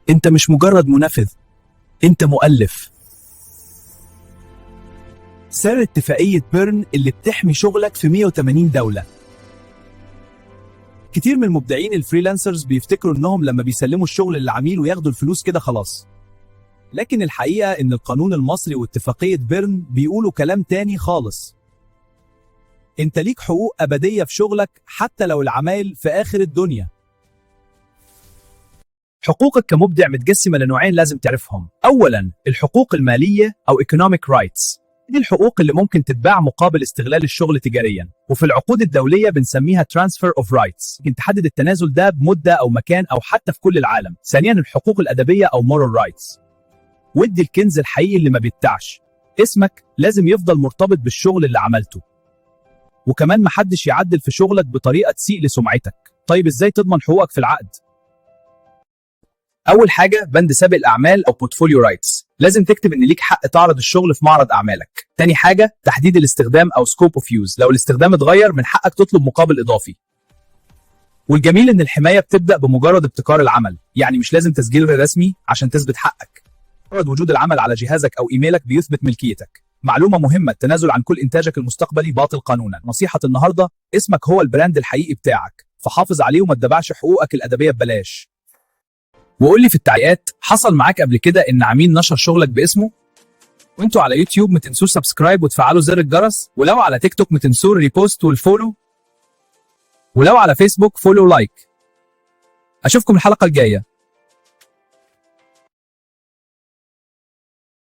انت مش مجرد منفذ، انت مؤلف. سر اتفاقية بيرن اللي بتحمي شغلك في 180 دولة. كتير من المبدعين الفريلانسرز بيفتكروا انهم لما بيسلموا الشغل للعميل وياخدوا الفلوس كده خلاص. لكن الحقيقة ان القانون المصري واتفاقية بيرن بيقولوا كلام تاني خالص. انت ليك حقوق أبدية في شغلك حتى لو العمايل في آخر الدنيا. حقوقك كمبدع متقسمة لنوعين لازم تعرفهم. أولاً الحقوق المالية أو economic rights، دي الحقوق اللي ممكن تتباع مقابل استغلال الشغل تجارياً، وفي العقود الدولية بنسميها transfer of rights. ممكن تحدد التنازل ده بمدة أو مكان أو حتى في كل العالم. ثانياً الحقوق الأدبية أو moral rights، ودي الكنز الحقيقي اللي ما بيتباعش. اسمك لازم يفضل مرتبط بالشغل اللي عملته، وكمان محدش يعدل في شغلك بطريقة تسيء لسمعتك. طيب إزاي تضمن حقوقك في العقد؟ أول حاجة بند سابق الأعمال أو بورتفوليو رايتس، لازم تكتب إن ليك حق تعرض الشغل في معرض أعمالك. تاني حاجة تحديد الاستخدام أو سكوب أوف يوز، لو الاستخدام اتغير من حقك تطلب مقابل إضافي. والجميل إن الحماية بتبدأ بمجرد ابتكار العمل، يعني مش لازم تسجيل رسمي عشان تثبت حقك. مجرد وجود العمل على جهازك أو إيميلك بيثبت ملكيتك. معلومة مهمة، التنازل عن كل إنتاجك المستقبلي باطل قانونا. نصيحة النهاردة، اسمك هو البراند الحقيقي بتاعك، فحافظ عليه وما تدفعش حقوقك الأدبية ببلاش. وقول لي في التعليقات، حصل معاك قبل كده ان عميل نشر شغلك باسمه؟ وانتوا على يوتيوب ما تنسوش سبسكرايب وتفعلوا زر الجرس، ولو على تيك توك ما تنسوا الريبوست والفولو، ولو على فيسبوك فولو لايك. اشوفكم الحلقة الجاية.